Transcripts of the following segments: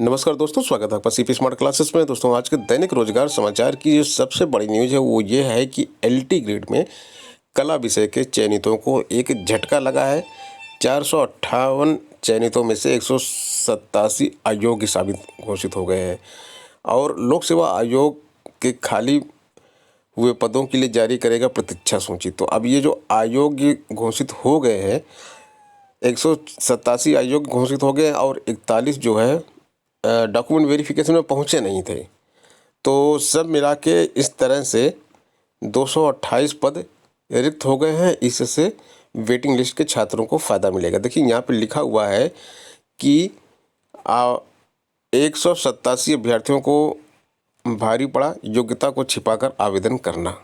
नमस्कार दोस्तों, स्वागत है आपका सीपी स्मार्ट क्लासेस में। दोस्तों, आज के दैनिक रोजगार समाचार की जो सबसे बड़ी न्यूज़ है वो ये है कि एलटी ग्रेड में कला विषय के चयनितों को एक झटका लगा है। 458 चयनितों में से 187 अयोग्य साबित घोषित हो गए हैं और लोक सेवा आयोग के खाली हुए पदों के लिए जारी करेगा प्रतीक्षा सूची। तो अब ये जो अयोग्य घोषित हो गए हैं, 187 अयोग्य घोषित हो गए और 41 जो है डॉक्यूमेंट वेरिफिकेशन में पहुंचे नहीं थे। तो सब मिला के इस तरह से 228 पद रिक्त हो गए हैं। इससे वेटिंग लिस्ट के छात्रों को फ़ायदा मिलेगा। देखिए, यहाँ पे लिखा हुआ है कि 187 अभ्यर्थियों को भारी पड़ा योग्यता को छिपाकर आवेदन करना।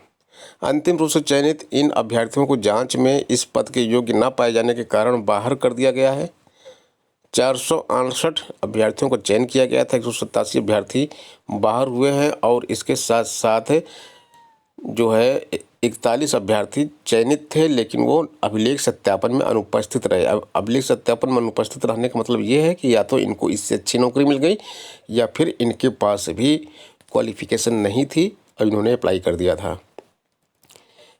अंतिम रूप से चयनित इन अभ्यर्थियों को जांच में इस पद के योग्य न पाए जाने के कारण बाहर कर दिया गया है। 468 अभ्यर्थियों को चयन किया गया था, 187 अभ्यर्थी बाहर हुए हैं और इसके साथ साथ जो है 41 अभ्यर्थी चयनित थे, लेकिन वो अभिलेख सत्यापन में अनुपस्थित रहे। अब अभिलेख सत्यापन में अनुपस्थित रहने का मतलब ये है कि या तो इनको इससे अच्छी नौकरी मिल गई या फिर इनके पास भी क्वालिफिकेशन नहीं थी और इन्होंने अप्लाई कर दिया था।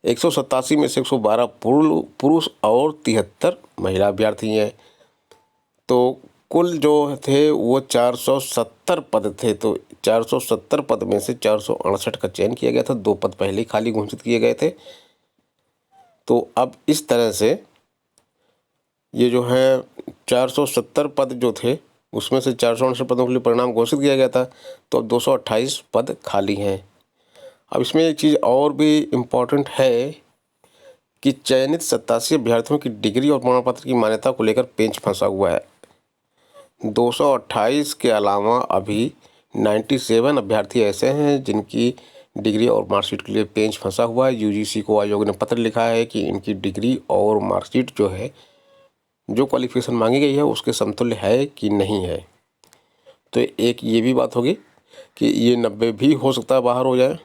187 में से 112 पुरुष और 73 महिला अभ्यर्थी हैं। तो कुल जो थे वो 470 पद थे। तो 470 पद में से 468 का चयन किया गया था। 2 पद पहले ही खाली घोषित किए गए थे। तो अब इस तरह से ये जो है 470 पद जो थे उसमें से 468 पदों के लिए परिणाम घोषित किया गया था। तो अब 228 पद खाली हैं। अब इसमें एक चीज़ और भी इम्पोर्टेंट है कि चयनित 87 अभ्यर्थियों की डिग्री और प्रमाण पत्र की मान्यता को लेकर पेंच फंसा हुआ है। 228 के अलावा अभी 97 अभ्यर्थी ऐसे हैं जिनकी डिग्री और मार्कशीट के लिए पेंच फंसा हुआ है। यूजीसी को आयोग ने पत्र लिखा है कि इनकी डिग्री और मार्कशीट जो है, जो क्वालिफिकेशन मांगी गई है उसके समतुल्य है कि नहीं है। तो एक ये भी बात होगी कि ये 90 भी हो सकता है बाहर हो जाए।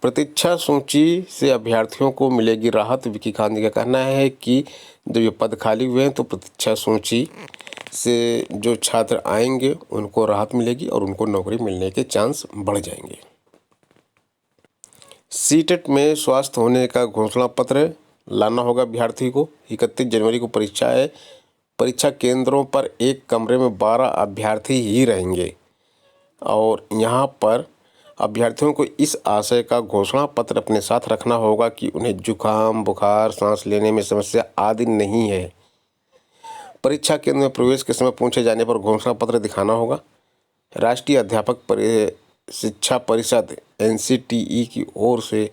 प्रतीक्षा सूची से अभ्यर्थियों को मिलेगी राहत। विकी खान का कहना है कि जब ये पद खाली हुए हैं तो प्रतीक्षा सूची से जो छात्र आएंगे उनको राहत मिलेगी और उनको नौकरी मिलने के चांस बढ़ जाएंगे। सीटेट में स्वास्थ्य होने का घोषणा पत्र लाना होगा अभ्यर्थी को। 31 जनवरी को परीक्षा है। परीक्षा केंद्रों पर एक कमरे में 12 अभ्यर्थी ही रहेंगे और यहाँ पर अभ्यर्थियों को इस आशय का घोषणा पत्र अपने साथ रखना होगा कि उन्हें जुकाम, बुखार, सांस लेने में समस्या आदि नहीं है। परीक्षा केंद्र में प्रवेश के समय पूछे जाने पर घोषणा पत्र दिखाना होगा। राष्ट्रीय अध्यापक शिक्षा परिषद NCTE की ओर से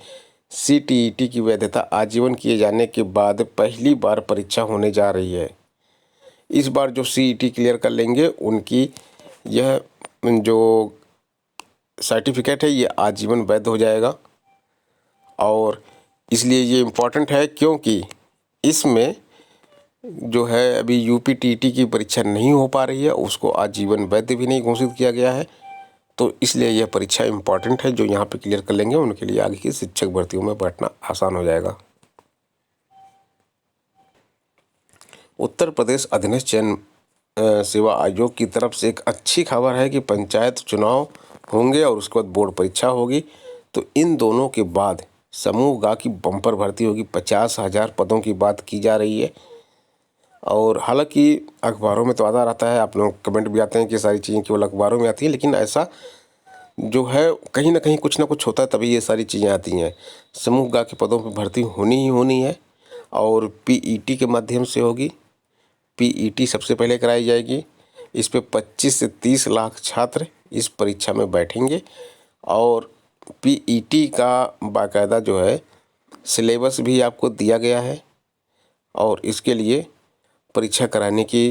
CTET की वैधता आजीवन किए जाने के बाद पहली बार परीक्षा होने जा रही है। इस बार जो CET क्लियर कर लेंगे उनकी यह जो सर्टिफिकेट है ये आजीवन वैध हो जाएगा। और इसलिए ये इम्पोर्टेंट है क्योंकि इसमें जो है अभी UPTT की परीक्षा नहीं हो पा रही है, उसको आजीवन वैध भी नहीं घोषित किया गया है। तो इसलिए यह परीक्षा इम्पॉर्टेंट है। जो यहाँ पे क्लियर कर लेंगे उनके लिए आगे की शिक्षक भर्तियों में बैठना आसान हो जाएगा। उत्तर प्रदेश अधीनस्थ चयन सेवा आयोग की तरफ से एक अच्छी खबर है कि पंचायत चुनाव होंगे और उसके बाद बोर्ड परीक्षा होगी। तो इन दोनों के बाद समूह ग की बम्पर भर्ती होगी। 50,000 पदों की बात की जा रही है और हालांकि अखबारों में तो आता रहता है, आप लोग कमेंट भी आते हैं कि सारी चीज़ें केवल अखबारों में आती हैं, लेकिन ऐसा जो है कहीं ना कहीं कुछ ना कुछ होता है तभी ये सारी चीज़ें आती हैं। समूह ग के पदों पर भर्ती होनी ही होनी है और PET के माध्यम से होगी। PET सबसे पहले कराई जाएगी। इस पे 25 से 30 लाख छात्र इस परीक्षा में बैठेंगे और PET का बाकायदा जो है सिलेबस भी आपको दिया गया है और इसके लिए परीक्षा कराने की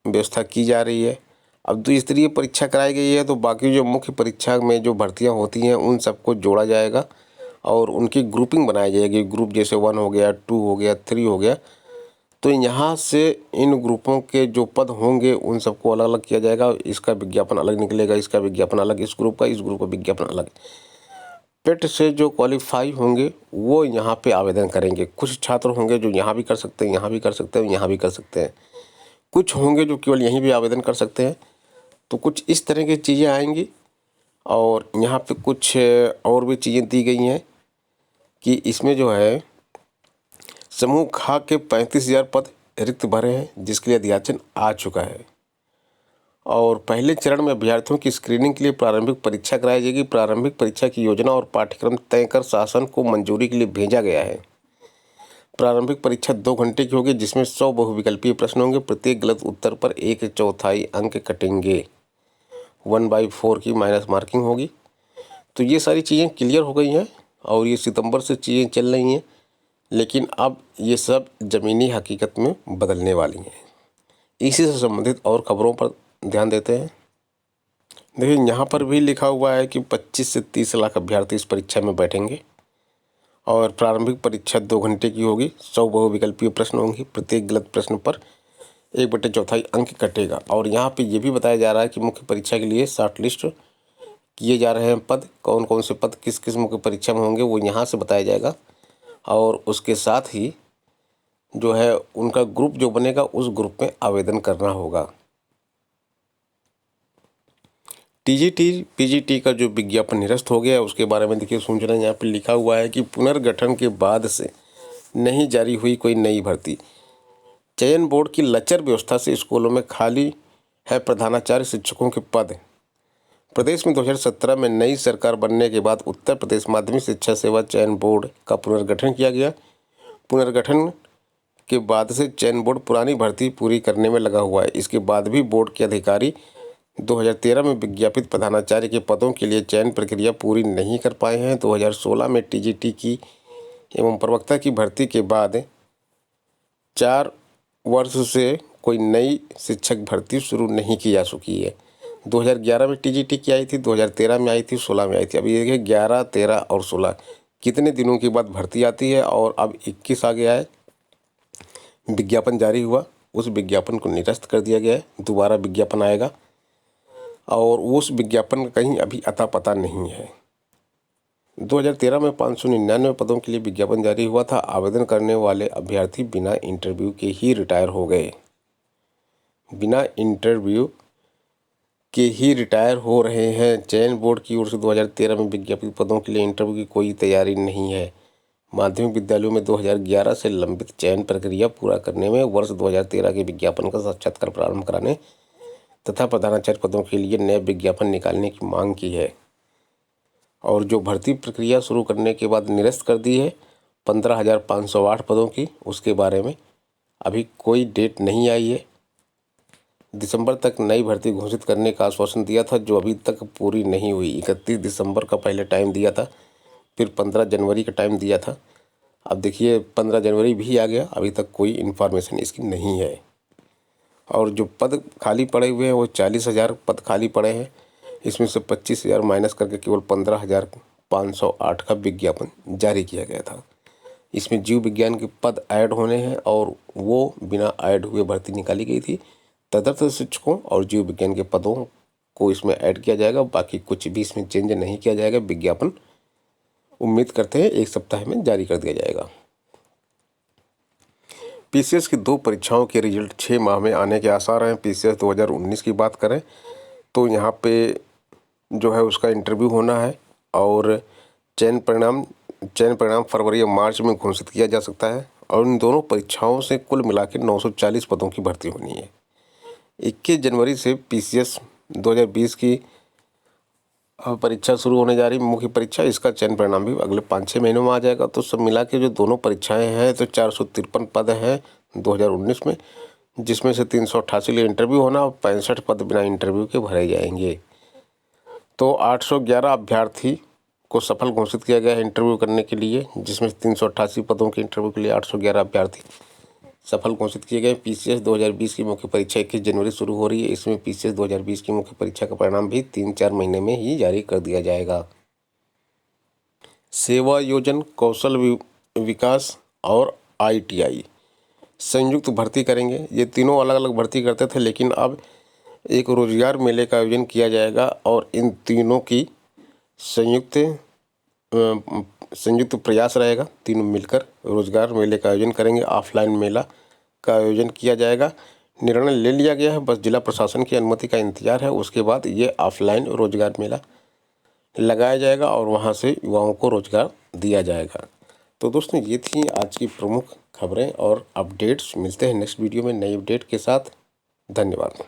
व्यवस्था की जा रही है। अब द्विस्तरीय परीक्षा कराई गई है तो बाकी जो मुख्य परीक्षा में जो भर्तियां होती हैं उन सबको जोड़ा जाएगा और उनकी ग्रुपिंग बनाई जाएगी। ग्रुप जैसे 1 हो गया, 2 हो गया, 3 हो गया। तो यहाँ से इन ग्रुपों के जो पद होंगे उन सबको अलग अलग किया जाएगा। इसका विज्ञापन अलग निकलेगा, इसका विज्ञापन अलग, इस ग्रुप का विज्ञापन अलग। पेट से जो क्वालिफाई होंगे वो यहाँ पे आवेदन करेंगे। कुछ छात्र होंगे जो यहाँ भी कर सकते हैं, यहाँ भी कर सकते हैं, यहाँ भी कर सकते हैं। कुछ होंगे जो केवल यहीं भी आवेदन कर सकते हैं। तो कुछ इस तरह की चीज़ें आएंगी। और यहाँ पे कुछ और भी चीज़ें दी गई हैं कि इसमें जो है समूह खा के 35,000 पद रिक्त भरे हैं, जिसके लिए अध्याचन आ चुका है। और पहले चरण में अभ्यर्थियों की स्क्रीनिंग के लिए प्रारंभिक परीक्षा कराई जाएगी। प्रारंभिक परीक्षा की योजना और पाठ्यक्रम तय कर शासन को मंजूरी के लिए भेजा गया है। प्रारंभिक परीक्षा 2 घंटे की होगी, जिसमें 100 बहुविकल्पीय प्रश्न होंगे। प्रत्येक गलत उत्तर पर 1/4 अंक कटेंगे। 1/4 की माइनस मार्किंग होगी। तो ये सारी चीज़ें क्लियर हो गई हैं और ये सितंबर से चीज़ें चल रही हैं, लेकिन अब ये सब ज़मीनी हकीकत में बदलने वाली हैं। इसी से संबंधित और खबरों पर ध्यान देते हैं। देखिए, यहाँ पर भी लिखा हुआ है कि 25 से 30 लाख अभ्यर्थी इस परीक्षा में बैठेंगे और प्रारंभिक परीक्षा 2 घंटे की होगी। 100 बहुविकल्पीय प्रश्न होंगे। प्रत्येक गलत प्रश्न पर 1/4 अंक कटेगा। और यहाँ पे ये भी बताया जा रहा है कि मुख्य परीक्षा के लिए शॉर्ट लिस्ट किए जा रहे हैं पद। कौन कौन से पद किस किस मुख्य परीक्षा में होंगे वो यहाँ से बताया जाएगा। और उसके साथ ही जो है उनका ग्रुप जो बनेगा उस ग्रुप में आवेदन करना होगा। टीजीटी पीजीटी का जो विज्ञापन निरस्त हो गया है उसके बारे में देखिए सूचना यहाँ पे लिखा हुआ है कि पुनर्गठन के बाद से नहीं जारी हुई कोई नई भर्ती। चयन बोर्ड की लचर व्यवस्था से स्कूलों में खाली है प्रधानाचार्य शिक्षकों के पद। प्रदेश में 2017 में नई सरकार बनने के बाद उत्तर प्रदेश माध्यमिक शिक्षा सेवा चयन बोर्ड का पुनर्गठन किया गया। पुनर्गठन के बाद से चयन बोर्ड पुरानी भर्ती पूरी करने में लगा हुआ है। इसके बाद भी बोर्ड के अधिकारी 2013 में विज्ञापित प्रधानाचार्य के पदों के लिए चयन प्रक्रिया पूरी नहीं कर पाए हैं। 2016 में टीजीटी की एवं प्रवक्ता की भर्ती के बाद 4 वर्ष से कोई नई शिक्षक भर्ती शुरू नहीं की जा चुकी है। 2011 में टीजीटी की आई थी, 2013 में आई थी, 16 में आई थी। अभी देखिए 11, 13 और 16 कितने दिनों के बाद भर्ती आती है। और अब 21 आ गया है, विज्ञापन जारी हुआ, उस विज्ञापन को निरस्त कर दिया गया है। दोबारा विज्ञापन आएगा और उस विज्ञापन का कहीं अभी अता पता नहीं है। 2013 में 599 पदों के लिए विज्ञापन जारी हुआ था। आवेदन करने वाले अभ्यर्थी बिना इंटरव्यू के ही रिटायर हो गए। बिना इंटरव्यू के ही रिटायर हो रहे हैं। चयन बोर्ड की ओर से 2013 में विज्ञापित पदों के लिए इंटरव्यू की कोई तैयारी नहीं है। माध्यमिक विद्यालयों में 2011 से लंबित चयन प्रक्रिया पूरा करने में वर्ष 2013 के विज्ञापन का साक्षात्कार प्रारंभ कराने तथा प्रधानाचार्य पदों के लिए नए विज्ञापन निकालने की मांग की है। और जो भर्ती प्रक्रिया शुरू करने के बाद निरस्त कर दी है 15,508 पदों की, उसके बारे में अभी कोई डेट नहीं आई है। दिसंबर तक नई भर्ती घोषित करने का आश्वासन दिया था, जो अभी तक पूरी नहीं हुई। 31 दिसंबर का पहले टाइम दिया था, फिर 15 जनवरी का टाइम दिया था। अब देखिए 15 जनवरी भी आ गया, अभी तक कोई इन्फॉर्मेशन इसकी नहीं है। और जो पद खाली पड़े हुए हैं वो 40,000 पद खाली पड़े हैं। इसमें से 25,000 माइनस करके केवल 15,508 का विज्ञापन जारी किया गया था। इसमें जीव विज्ञान के पद ऐड होने हैं और वो बिना ऐड हुए भर्ती निकाली गई थी। तदर्थ शिक्षकों और जीव विज्ञान के पदों को इसमें ऐड किया जाएगा, बाकी कुछ भी इसमें चेंज नहीं किया जाएगा। विज्ञापन उम्मीद करते हैं 1 सप्ताह में जारी कर दिया जाएगा। पीसीएस की 2 परीक्षाओं के रिजल्ट 6 माह में आने के आसार हैं। पीसीएस 2019 की बात करें तो यहाँ पे जो है उसका इंटरव्यू होना है और चयन परिणाम फरवरी या मार्च में घोषित किया जा सकता है। और इन दोनों परीक्षाओं से कुल मिला के 940 पदों की भर्ती होनी है। 21 जनवरी से पीसीएस 2020 की परीक्षा शुरू होने जा रही मुख्य परीक्षा। इसका चयन परिणाम भी अगले 5-6 महीनों में आ जाएगा। तो सब मिला के जो दोनों परीक्षाएं हैं तो 453 पद हैं 2019 में, जिसमें से 388 लिए इंटरव्यू होना और 65 पद बिना इंटरव्यू के भरे जाएंगे। तो 811 अभ्यर्थी को सफल घोषित किया गया है इंटरव्यू करने के लिए, जिसमें 388 पदों के इंटरव्यू के लिए 811 अभ्यर्थी सफल घोषित किए गए। पीसीएस 2020 की मुख्य परीक्षा 21 जनवरी शुरू हो रही है। इसमें पीसीएस 2020 की मुख्य परीक्षा का परिणाम भी 3-4 महीने में ही जारी कर दिया जाएगा। सेवा योजन, कौशल विकास और आईटीआई संयुक्त भर्ती करेंगे। ये तीनों अलग अलग भर्ती करते थे, लेकिन अब एक रोजगार मेले का आयोजन किया जाएगा और इन तीनों की संयुक्त प्रयास रहेगा। तीनों मिलकर रोजगार मेले का आयोजन करेंगे। ऑफलाइन मेला का आयोजन किया जाएगा। निर्णय ले लिया गया है, बस जिला प्रशासन की अनुमति का इंतजार है। उसके बाद ये ऑफलाइन रोजगार मेला लगाया जाएगा और वहाँ से युवाओं को रोजगार दिया जाएगा। तो दोस्तों, ये थी आज की प्रमुख खबरें और अपडेट्स। मिलते हैं नेक्स्ट वीडियो में नई अपडेट के साथ। धन्यवाद।